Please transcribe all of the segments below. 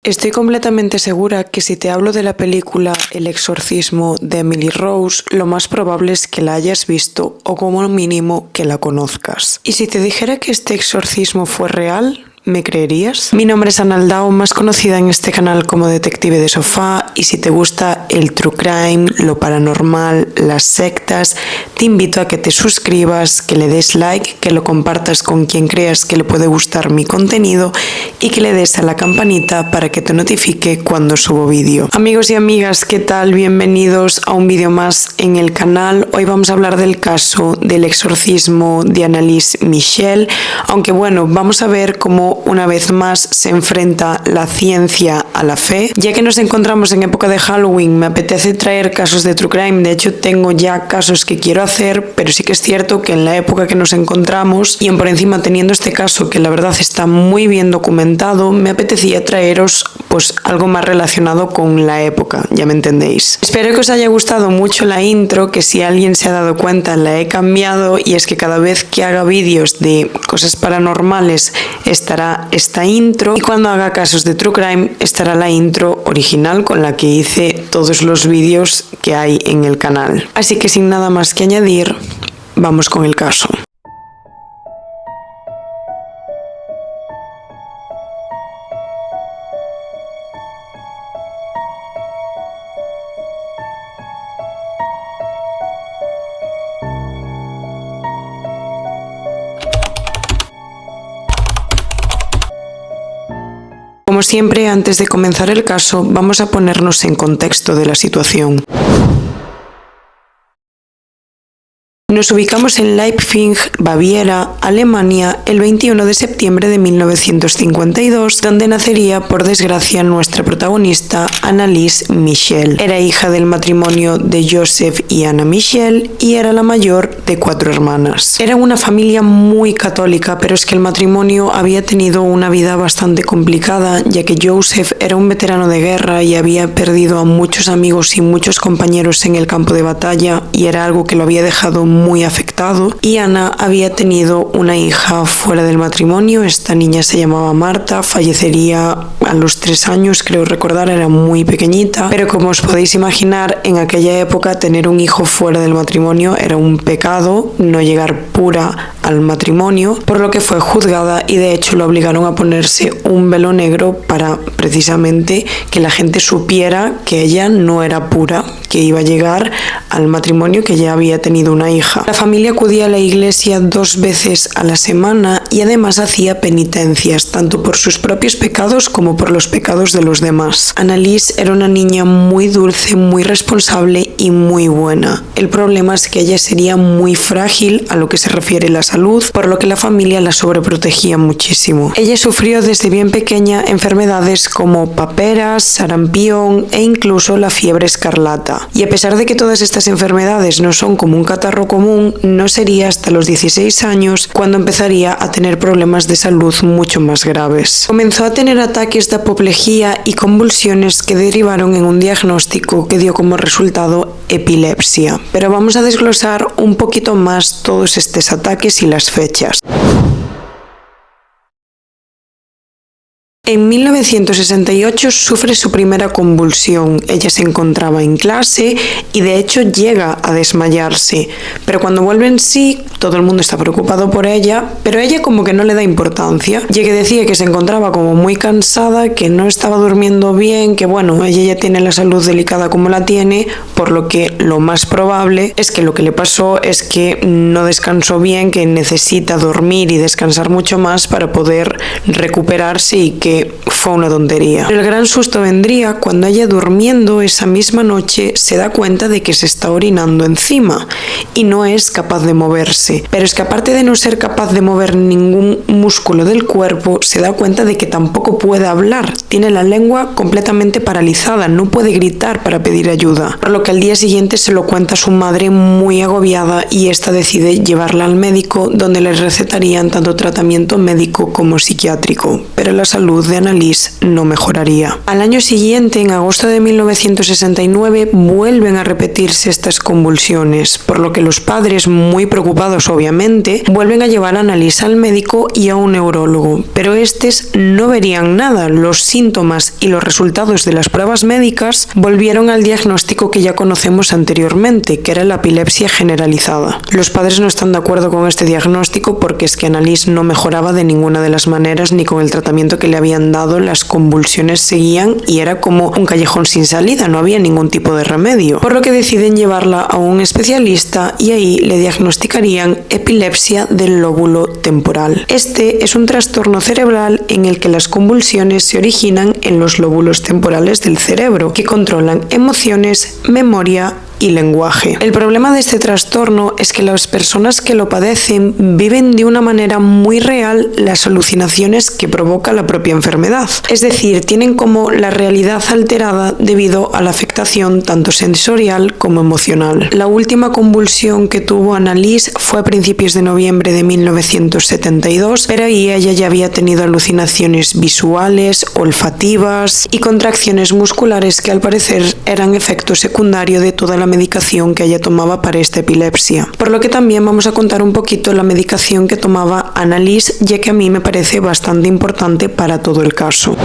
Estoy completamente segura que si te hablo de la película El exorcismo de Emily Rose, lo más probable es que la hayas visto o como mínimo que la conozcas. Y si te dijera que este exorcismo fue real, ¿me creerías? Mi nombre es Ana Aldao, más conocida en este canal como Detective de Sofá, y si te gusta el true crime, lo paranormal, las sectas, te invito a que te suscribas, que le des like, que lo compartas con quien creas que le puede gustar mi contenido y que le des a la campanita para que te notifique cuando subo vídeo. Amigos y amigas, ¿qué tal? Bienvenidos a un vídeo más en el canal. Hoy vamos a hablar del caso del exorcismo de Annalise Michel, aunque bueno, vamos a ver cómo una vez más se enfrenta la ciencia a la fe. Ya que nos encontramos en época de Halloween, me apetece traer casos de true crime. De hecho, tengo ya casos que quiero hacer, pero sí que es cierto que en la época que nos encontramos y por encima teniendo este caso que la verdad está muy bien documentado, me apetecía traeros pues algo más relacionado con la época, ya me entendéis. Espero que os haya gustado mucho la intro, que si alguien se ha dado cuenta la he cambiado, y es que cada vez que haga vídeos de cosas paranormales estará esta intro, y cuando haga casos de true crime estará la intro original con la que hice todos los vídeos que hay en el canal. Así que sin nada más que añadir, vamos con el caso. Como siempre, antes de comenzar el caso, vamos a ponernos en contexto de la situación. Nos ubicamos en Leipzig, Baviera, Alemania, el 21 de septiembre de 1952, donde nacería, por desgracia, nuestra protagonista, Annalise Michel. Era hija del matrimonio de Joseph y Anna Michel y era la mayor de 4 hermanas. Era una familia muy católica, pero es que el matrimonio había tenido una vida bastante complicada, ya que Joseph era un veterano de guerra y había perdido a muchos amigos y muchos compañeros en el campo de batalla, y era algo que lo había dejado muy afectado. Y Ana había tenido una hija fuera del matrimonio. Esta niña se llamaba Marta, fallecería a los 3 años, creo recordar, era muy pequeñita, pero como os podéis imaginar, en aquella época tener un hijo fuera del matrimonio era un pecado, no llegar pura al matrimonio, por lo que fue juzgada y de hecho lo obligaron a ponerse un velo negro para precisamente que la gente supiera que ella no era pura, que iba a llegar al matrimonio, que ya había tenido una hija. La familia acudía a la iglesia 2 veces a la semana y además hacía penitencias, tanto por sus propios pecados como por los pecados de los demás. Annalise era una niña muy dulce, muy responsable y muy buena. El problema es que ella sería muy frágil a lo que se refiere a la salud, por lo que la familia la sobreprotegía muchísimo. Ella sufrió desde bien pequeña enfermedades como paperas, sarampión e incluso la fiebre escarlata. Y a pesar de que todas estas enfermedades no son como un catarro común, no sería hasta los 16 años cuando empezaría a tener problemas de salud mucho más graves. Comenzó a tener ataques de apoplejía y convulsiones que derivaron en un diagnóstico que dio como resultado epilepsia. Pero vamos a desglosar un poquito más todos estos ataques y las fechas. En 1968 sufre su primera convulsión. Ella se encontraba en clase y de hecho llega a desmayarse, pero cuando vuelve en sí, todo el mundo está preocupado por ella, pero ella como que no le da importancia, ya que decía que se encontraba como muy cansada, que no estaba durmiendo bien, que bueno, ella ya tiene la salud delicada como la tiene, por lo que lo más probable es que lo que le pasó es que no descansó bien, que necesita dormir y descansar mucho más para poder recuperarse, y que fue una tontería. Pero el gran susto vendría cuando ella, durmiendo esa misma noche, se da cuenta de que se está orinando encima y no es capaz de moverse. Pero es que aparte de no ser capaz de mover ningún músculo del cuerpo, se da cuenta de que tampoco puede hablar. Tiene la lengua completamente paralizada, no puede gritar para pedir ayuda. Por lo que al día siguiente se lo cuenta a su madre muy agobiada, y esta decide llevarla al médico, donde le recetarían tanto tratamiento médico como psiquiátrico. Pero la salud salud de Annalise no mejoraría. Al año siguiente, en agosto de 1969, vuelven a repetirse estas convulsiones, por lo que los padres, muy preocupados obviamente, vuelven a llevar a Annalise al médico y a un neurólogo, pero estos no verían nada. Los síntomas y los resultados de las pruebas médicas volvieron al diagnóstico que ya conocemos anteriormente, que era la epilepsia generalizada. Los padres no están de acuerdo con este diagnóstico porque es que Annalise no mejoraba de ninguna de las maneras ni con el tratamiento que le habían dado. Las convulsiones seguían y era como un callejón sin salida, no había ningún tipo de remedio, por lo que deciden llevarla a un especialista y ahí le diagnosticarían epilepsia del lóbulo temporal. Este es un trastorno cerebral en el que las convulsiones se originan en los lóbulos temporales del cerebro, que controlan emociones, memoria y lenguaje. El problema de este trastorno es que las personas que lo padecen viven de una manera muy real las alucinaciones que provoca la propia enfermedad. Es decir, tienen como la realidad alterada debido a la afectación tanto sensorial como emocional. La última convulsión que tuvo Annalise fue a principios de noviembre de 1972, pero ahí ella ya había tenido alucinaciones visuales, olfativas y contracciones musculares que al parecer eran efecto secundario de toda la medicación que ella tomaba para esta epilepsia. Por lo que también vamos a contar un poquito la medicación que tomaba Annalise, ya que a mí me parece bastante importante para todo el caso.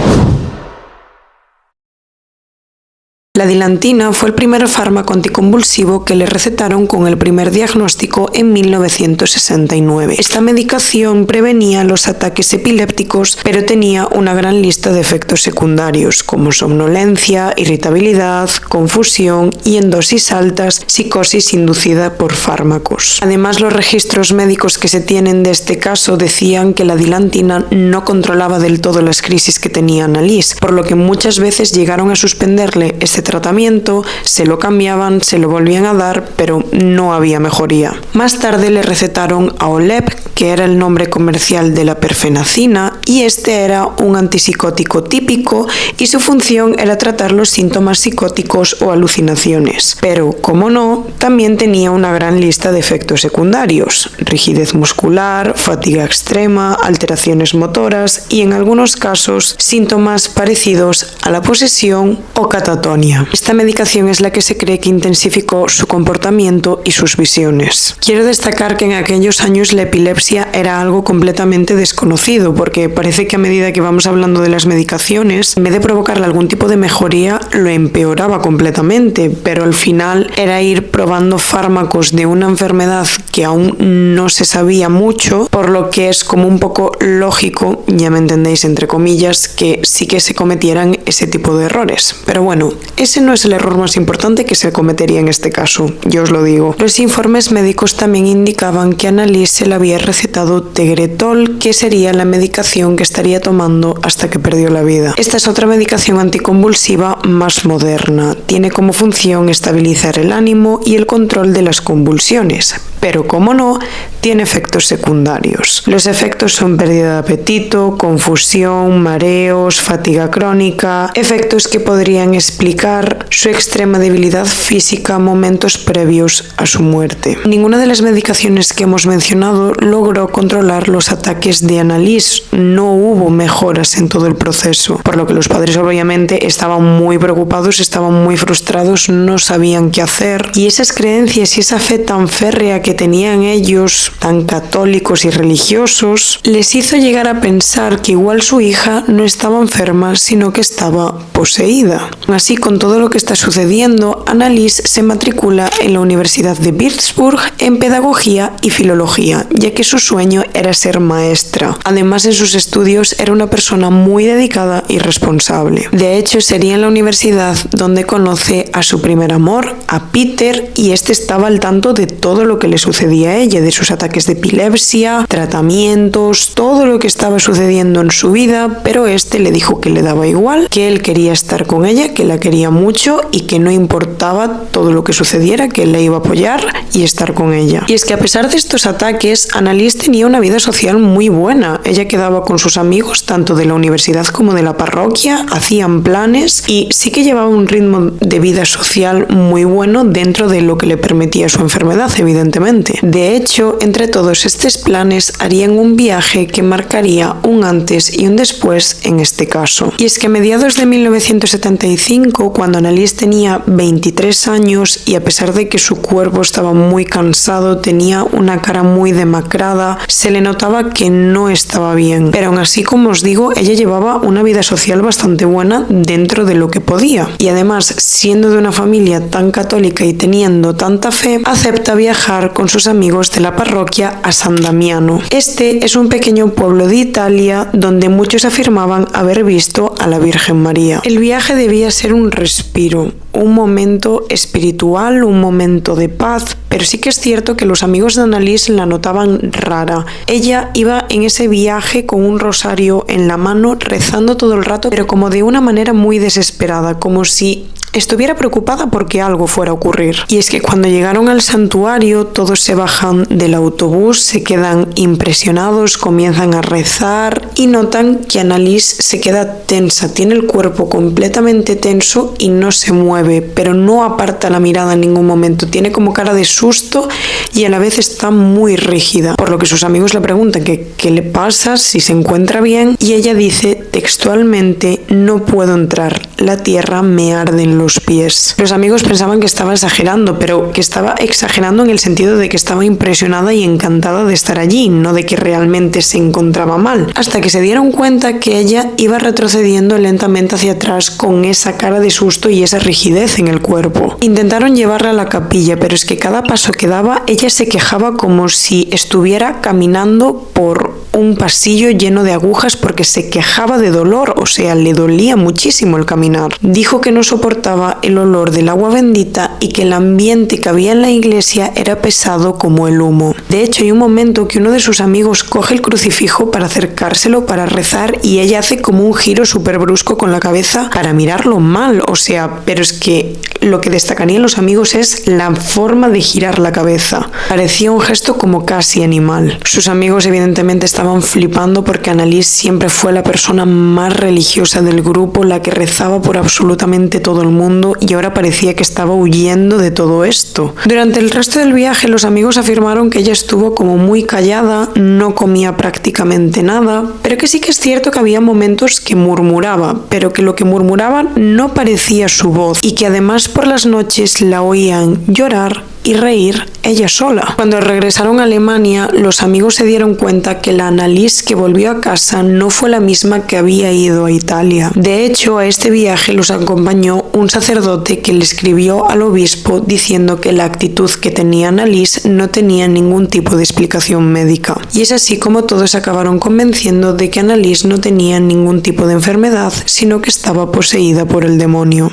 La dilantina fue el primer fármaco anticonvulsivo que le recetaron con el primer diagnóstico en 1969. Esta medicación prevenía los ataques epilépticos, pero tenía una gran lista de efectos secundarios, como somnolencia, irritabilidad, confusión y, en dosis altas, psicosis inducida por fármacos. Además, los registros médicos que se tienen de este caso decían que la dilantina no controlaba del todo las crisis que tenía Annalise, por lo que muchas veces llegaron a suspenderle este tratamiento, se lo cambiaban, se lo volvían a dar, pero no había mejoría. Más tarde le recetaron a Olep, que era el nombre comercial de la perfenacina, y este era un antipsicótico típico y su función era tratar los síntomas psicóticos o alucinaciones. Pero, como no, también tenía una gran lista de efectos secundarios: rigidez muscular, fatiga extrema, alteraciones motoras y, en algunos casos, síntomas parecidos a la posesión o catatonia. Esta medicación es la que se cree que intensificó su comportamiento y sus visiones. Quiero destacar que en aquellos años la epilepsia era algo completamente desconocido, porque parece que a medida que vamos hablando de las medicaciones, en vez de provocarle algún tipo de mejoría, lo empeoraba completamente, pero al final era ir probando fármacos de una enfermedad que aún no se sabía mucho, por lo que es como un poco lógico, ya me entendéis entre comillas, que sí que se cometieran ese tipo de errores. Pero bueno, ese no es el error más importante que se cometería en este caso, yo os lo digo. Los informes médicos también indicaban que a Annalise se le había recetado Tegretol, que sería la medicación que estaría tomando hasta que perdió la vida. Esta es otra medicación anticonvulsiva más moderna. Tiene como función estabilizar el ánimo y el control de las convulsiones, pero como no, tiene efectos secundarios. Los efectos son pérdida de apetito, confusión, mareos, fatiga crónica, efectos que podrían explicar su extrema debilidad física momentos previos a su muerte. Ninguna de las medicaciones que hemos mencionado logró controlar los ataques de Annalise. No hubo mejoras en todo el proceso, por lo que los padres obviamente estaban muy preocupados, estaban muy frustrados, no sabían qué hacer, y esas creencias y esa fe tan férrea que tenían ellos, tan católicos y religiosos, les hizo llegar a pensar que igual su hija no estaba enferma, sino que estaba poseída. Así, con todo lo que está sucediendo, Annalise se matricula en la Universidad de Würzburg en Pedagogía y Filología, ya que su sueño era ser maestra. Además, en sus estudios era una persona muy dedicada y responsable. De hecho, sería en la universidad donde conoce a su primer amor, a Peter, y este estaba al tanto de todo lo que le sucedía a ella, de sus ataques de epilepsia, tratamientos, todo lo que estaba sucediendo en su vida, pero este le dijo que le daba igual, que él quería estar con ella, que la quería mucho y que no importaba todo lo que sucediera, que él la iba a apoyar y estar con ella. Y es que a pesar de estos ataques, Annalise tenía una vida social muy buena. Ella quedaba con sus amigos tanto de la universidad como de la parroquia, hacían planes y sí que llevaba un ritmo de vida social muy bueno dentro de lo que le permitía su enfermedad, evidentemente. efectivamente. De hecho, entre todos estos planes harían un viaje que marcaría un antes y un después en este caso. Y es que a mediados de 1975, cuando Annalise tenía 23 años y a pesar de que su cuerpo estaba muy cansado, tenía una cara muy demacrada, se le notaba que no estaba bien. Pero aún así, como os digo, ella llevaba una vida social bastante buena dentro de lo que podía. Y además, siendo de una familia tan católica y teniendo tanta fe, acepta viajar con sus amigos de la parroquia a San Damiano. Este es un pequeño pueblo de Italia donde muchos afirmaban haber visto a la Virgen María. El viaje debía ser un respiro, un momento espiritual, un momento de paz, pero sí que es cierto que los amigos de Annalise la notaban rara. Ella iba en ese viaje con un rosario en la mano, rezando todo el rato, pero como de una manera muy desesperada, como si estuviera preocupada porque algo fuera a ocurrir. Y es que cuando llegaron al santuario, todos se bajan del autobús, se quedan impresionados, comienzan a rezar y notan que Annalise se queda tensa, tiene el cuerpo completamente tenso y no se mueve, pero no aparta la mirada en ningún momento, tiene como cara de susto y a la vez está muy rígida, por lo que sus amigos le preguntan que qué le pasa, si se encuentra bien, y ella dice textualmente: no puedo entrar, la tierra me arde en los pies. Los amigos pensaban que estaba exagerando, pero que estaba exagerando en el sentido de que estaba impresionada y encantada de estar allí, no de que realmente se encontraba mal, hasta que se dieron cuenta que ella iba retrocediendo lentamente hacia atrás con esa cara de susto y esa rigidez en el cuerpo. Intentaron llevarla a la capilla, pero es que cada paso que daba ella se quejaba como si estuviera caminando por un pasillo lleno de agujas porque se quejaba de dolor, o sea, le dolía muchísimo el caminar. Dijo que no soportaba el olor del agua bendita y que el ambiente que había en la iglesia era pesado como el humo. De hecho, hay un momento que uno de sus amigos coge el crucifijo para acercárselo para rezar y ella hace como un giro súper brusco con la cabeza para mirarlo mal, o sea, pero es que lo que destacarían los amigos es la forma de girar la cabeza. Parecía un gesto como casi animal. Sus amigos evidentemente estaban flipando porque Annalise siempre fue la persona más religiosa del grupo, la que rezaba por absolutamente todo el mundo, y ahora parecía que estaba huyendo de todo esto. Durante el resto del viaje los amigos afirmaron que ella estuvo como muy callada, no comía prácticamente nada, pero que sí que es cierto que había momentos que murmuraba, pero que lo que murmuraba no parecía su voz y que además por las noches la oían llorar y reír ella sola. Cuando regresaron a Alemania, los amigos se dieron cuenta que la Annalise que volvió a casa no fue la misma que había ido a Italia. De hecho, a este viaje los acompañó un sacerdote que le escribió al obispo diciendo que la actitud que tenía Annalise no tenía ningún tipo de explicación médica. Y es así como todos acabaron convenciendo de que Annalise no tenía ningún tipo de enfermedad, sino que estaba poseída por el demonio.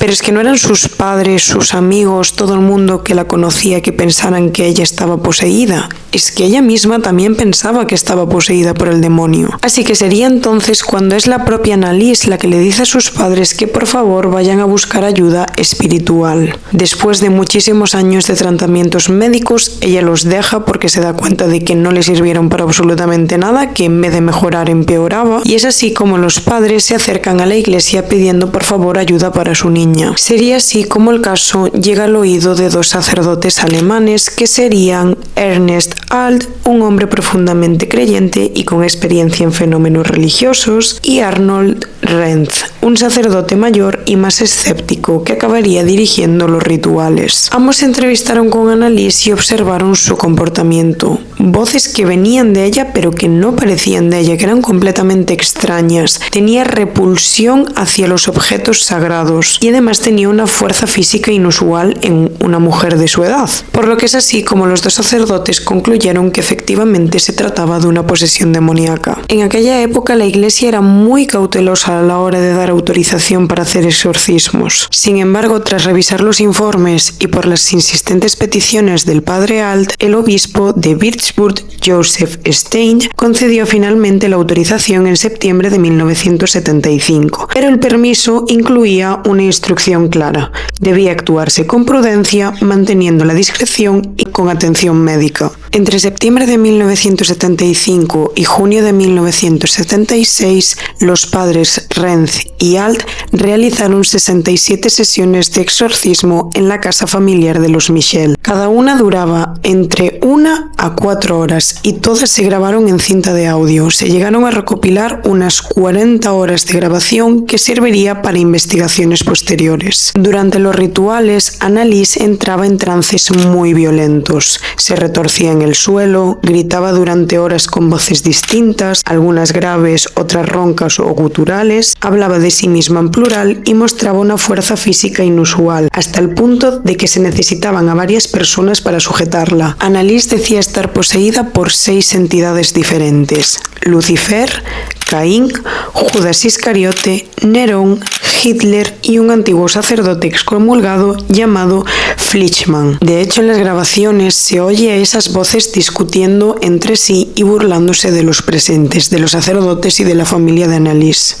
Pero es que no eran sus padres, sus amigos, todo el mundo que la conocía que pensaran que ella estaba poseída. Es que ella misma también pensaba que estaba poseída por el demonio. Así que sería entonces cuando es la propia Annalise la que le dice a sus padres que por favor vayan a buscar ayuda espiritual. Después de muchísimos años de tratamientos médicos, ella los deja porque se da cuenta de que no le sirvieron para absolutamente nada, que en vez de mejorar empeoraba, y es así como los padres se acercan a la iglesia pidiendo por favor ayuda para su niña. Sería así como el caso llega al oído de dos sacerdotes alemanes que serían Ernest Alt, un hombre profundamente creyente y con experiencia en fenómenos religiosos, y Arnold Renz, un sacerdote mayor y más escéptico que acabaría dirigiendo los rituales. Ambos se entrevistaron con Annalise y observaron su comportamiento. Voces que venían de ella pero que no parecían de ella, que eran completamente extrañas. Tenía repulsión hacia los objetos sagrados y además tenía una fuerza física inusual en una mujer de su edad. Por lo que es así como los dos sacerdotes concluyeron que efectivamente se trataba de una posesión demoníaca. En aquella época la iglesia era muy cautelosa a la hora de dar autorización para hacer exorcismos. Sin embargo, tras revisar los informes y por las insistentes peticiones del padre Alt, el obispo de Würzburg, Joseph Stein, concedió finalmente la autorización en septiembre de 1975. Pero el permiso incluía una instrucción clara: debía actuarse con prudencia, manteniendo la discreción y con atención médica. Entre septiembre de 1975 y junio de 1976, los padres Renz y Alt realizaron 67 sesiones de exorcismo en la casa familiar de los Michel. Cada una duraba entre 1 a 4 horas y todas se grabaron en cinta de audio. Se llegaron a recopilar unas 40 horas de grabación que serviría para investigaciones posteriores. Durante los rituales, Annalise entraba en trances muy violentos. Se retorcía en el suelo, gritaba durante horas con voces distintas, algunas graves, otras roncas o guturales, hablaba de sí misma en plural y mostraba una fuerza física inusual, hasta el punto de que se necesitaban a varias personas para sujetarla. Annalise decía estar poseída por 6 entidades diferentes: Lucifer, Caín, Judas Iscariote, Nerón, Hitler y un antiguo sacerdote excomulgado llamado Fleischmann. De hecho, en las grabaciones se oye a esas voces discutiendo entre sí y burlándose de los presentes, de los sacerdotes y de la familia de Annalise.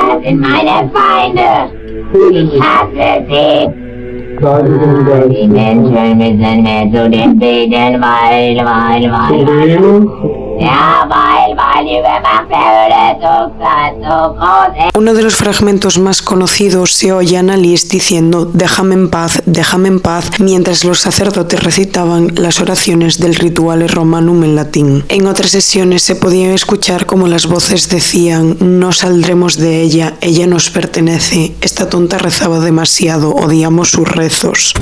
Uno de los fragmentos más conocidos se oye a Annalise diciendo déjame en paz, mientras los sacerdotes recitaban las oraciones del Rituale Romanum en latín. En otras sesiones se podía escuchar como las voces decían no saldremos de ella, ella nos pertenece, esta tonta rezaba demasiado, odiamos sus rezos.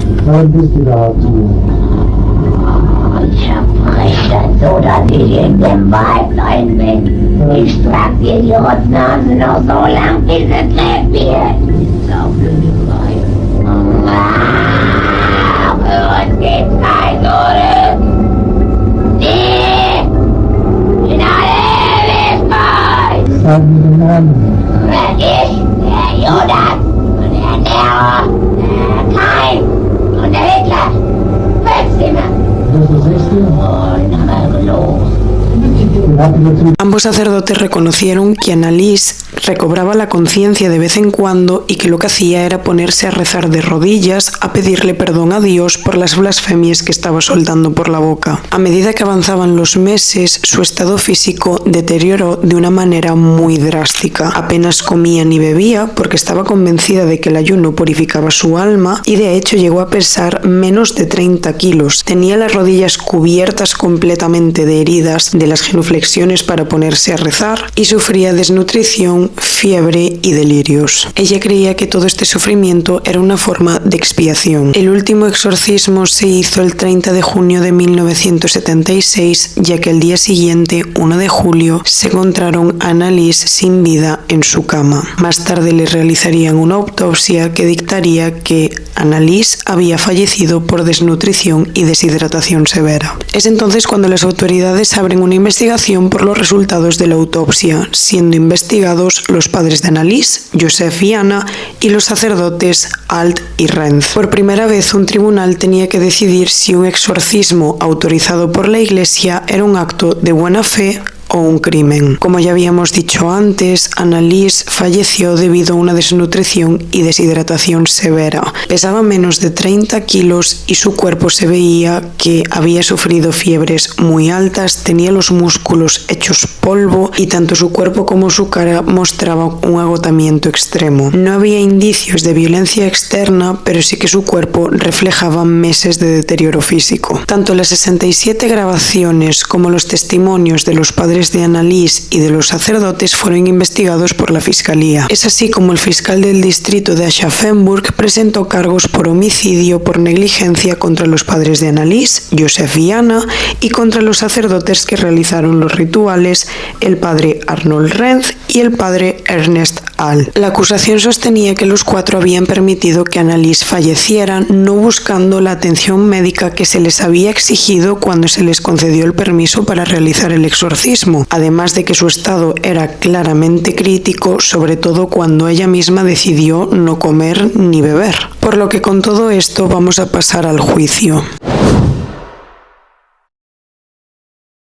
Ambos sacerdotes reconocieron que Annalise recobraba la conciencia de vez en cuando y que lo que hacía era ponerse a rezar de rodillas, a pedirle perdón a Dios por las blasfemias que estaba soltando por la boca. A medida que avanzaban los meses, su estado físico deterioró de una manera muy drástica. Apenas comía ni bebía porque estaba convencida de que el ayuno purificaba su alma y de hecho llegó a pesar menos de 30 kilos. Tenía las rodillas cubiertas completamente de heridas de las genuflexiones para ponerse a rezar y sufría desnutrición, fiebre y delirios. Ella creía que todo este sufrimiento era una forma de expiación. El último exorcismo se hizo el 30 de junio de 1976, ya que el día siguiente, 1 de julio, se encontraron a Annalise sin vida en su cama. Más tarde le realizarían una autopsia que dictaría que Annalise había fallecido por desnutrición y deshidratación severa. Es entonces cuando las autoridades abren una investigación por los resultados de la autopsia, siendo investigados los padres de Annalise, Joseph y Anna, y los sacerdotes Alt y Renz. Por primera vez, un tribunal tenía que decidir si un exorcismo autorizado por la Iglesia era un acto de buena fe o un crimen. Como ya habíamos dicho antes, Annalise falleció debido a una desnutrición y deshidratación severa. Pesaba menos de 30 kilos y su cuerpo se veía que había sufrido fiebres muy altas, tenía los músculos hechos polvo y tanto su cuerpo como su cara mostraban un agotamiento extremo. No había indicios de violencia externa, pero sí que su cuerpo reflejaba meses de deterioro físico. Tanto las 67 grabaciones como los testimonios de los padres de Annalise y de los sacerdotes fueron investigados por la Fiscalía. Es así como el fiscal del distrito de Aschaffenburg presentó cargos por homicidio por negligencia contra los padres de Annalise, Joseph y Anna, y contra los sacerdotes que realizaron los rituales, el padre Arnold Renz y el padre Ernest Ahl. La acusación sostenía que los 4 habían permitido que Annalise falleciera, no buscando la atención médica que se les había exigido cuando se les concedió el permiso para realizar el exorcismo, además de que su estado era claramente crítico, sobre todo cuando ella misma decidió no comer ni beber. Por lo que con todo esto vamos a pasar al juicio.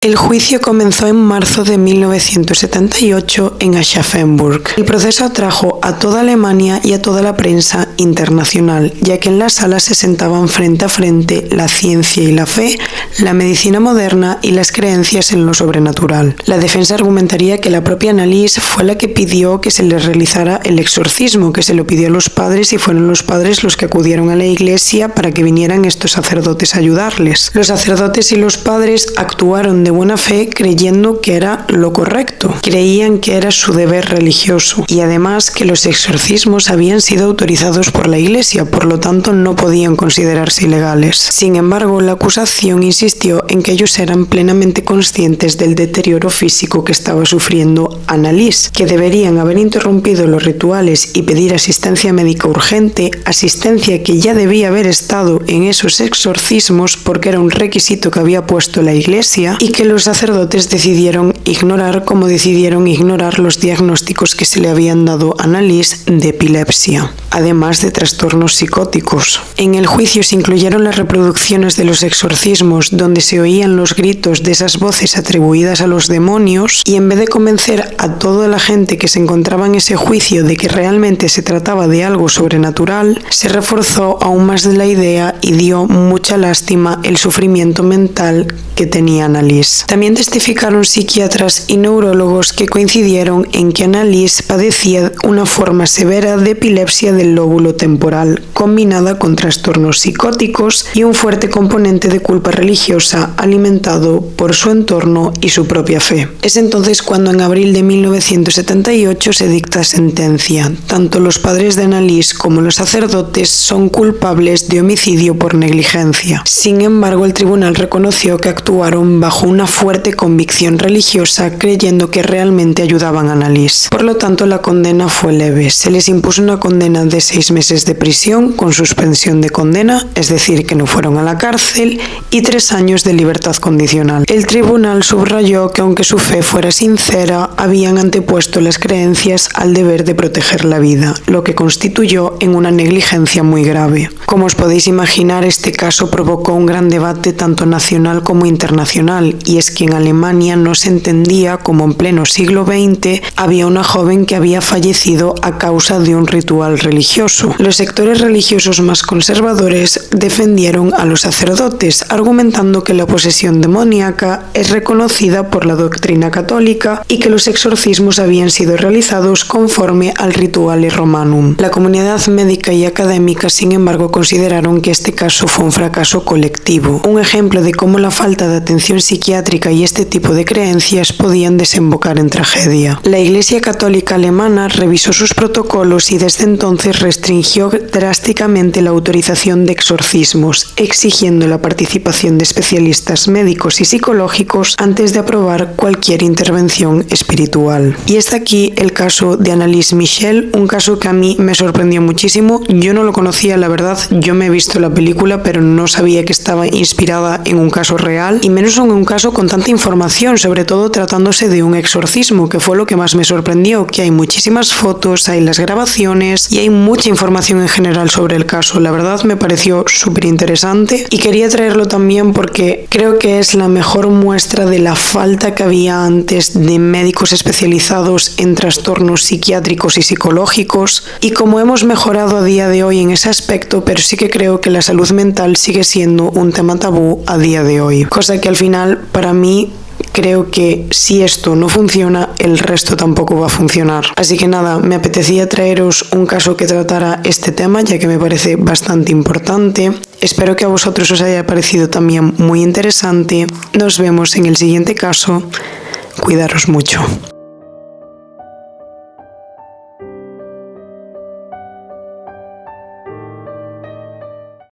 El juicio comenzó en marzo de 1978 en Aschaffenburg. El proceso atrajo a toda Alemania y a toda la prensa internacional, ya que en la sala se sentaban frente a frente la ciencia y la fe, la medicina moderna y las creencias en lo sobrenatural. La defensa argumentaría que la propia Anneliese fue la que pidió que se le realizara el exorcismo, que se lo pidió a los padres y fueron los padres los que acudieron a la iglesia para que vinieran estos sacerdotes a ayudarles. Los sacerdotes y los padres actuaron de buena fe creyendo que era lo correcto. Creían que era su deber religioso y además que los exorcismos habían sido autorizados por la iglesia, por lo tanto no podían considerarse ilegales. Sin embargo, la acusación insistió en que ellos eran plenamente conscientes del deterioro físico que estaba sufriendo Anneliese, que deberían haber interrumpido los rituales y pedir asistencia médica urgente, asistencia que ya debía haber estado en esos exorcismos porque era un requisito que había puesto la iglesia, y que los sacerdotes decidieron ignorar, como decidieron ignorar los diagnósticos que se le habían dado a Anneliese de epilepsia, además de trastornos psicóticos. En el juicio se incluyeron las reproducciones de los exorcismos donde se oían los gritos de esas voces atribuidas a los demonios, y en vez de convencer a toda la gente que se encontraba en ese juicio de que realmente se trataba de algo sobrenatural, se reforzó aún más de la idea y dio mucha lástima el sufrimiento mental que tenía Anneliese. También testificaron psiquiatras y neurólogos que coincidieron en que Anneliese padecía una forma severa de epilepsia del lóbulo temporal, combinada con trastornos psicóticos y un fuerte componente de culpa religiosa alimentado por su entorno y su propia fe. Es entonces cuando en abril de 1978 se dicta sentencia. Tanto los padres de Anneliese como los sacerdotes son culpables de homicidio por negligencia. Sin embargo, el tribunal reconoció que actuaron bajo una fuerte convicción religiosa, creyendo que realmente ayudaban a Anneliese. Por lo tanto, la condena fue leve. Se les impuso una condena de 6 meses de prisión con suspensión de condena, es decir, que no fueron a la cárcel, y 3 años de libertad condicional. El tribunal subrayó que aunque su fe fuera sincera, habían antepuesto las creencias al deber de proteger la vida, lo que constituyó en una negligencia muy grave. Como os podéis imaginar, este caso provocó un gran debate tanto nacional como internacional, y es que en Alemania no se entendía cómo en pleno siglo XX había una joven que había fallecido a causa de un ritual religioso. Los sectores religiosos más conservadores defendieron a los sacerdotes, argumentando que la posesión demoníaca es reconocida por la doctrina católica y que los exorcismos habían sido realizados conforme al Rituale Romanum. La comunidad médica y académica, sin embargo, consideraron que este caso fue un fracaso colectivo, un ejemplo de cómo la falta de atención psiquiátrica y este tipo de creencias podían desembocar en tragedia. La Iglesia Católica Alemana revisó sus protocolos y desde entonces restringió drásticamente la autorización de exorcismos, exigiendo la participación de especialistas médicos y psicológicos antes de aprobar cualquier intervención espiritual. Y está aquí el caso de Anneliese Michel, un caso que a mí me sorprendió muchísimo. Yo no lo conocía, la verdad. Yo me he visto la película, pero no sabía que estaba inspirada en un caso real, y menos en un caso con tanta información, sobre todo tratándose de un exorcismo, que fue lo que más me sorprendió, que hay muchísimas fotos, hay las grabaciones y hay mucha información en general sobre el caso. La verdad me pareció súper interesante y quería traerlo también porque creo que es la mejor muestra de la falta que había antes de médicos especializados en trastornos psiquiátricos y psicológicos, y cómo hemos mejorado a día de hoy en ese aspecto, pero sí que creo que la salud mental sigue siendo un tema tabú a día de hoy, cosa que al final para mí creo que si esto no funciona, el resto tampoco va a funcionar. Así que nada, me apetecía traeros un caso que tratara este tema, ya que me parece bastante importante. Espero que a vosotros os haya parecido también muy interesante. Nos vemos en el siguiente caso. Cuidaros mucho.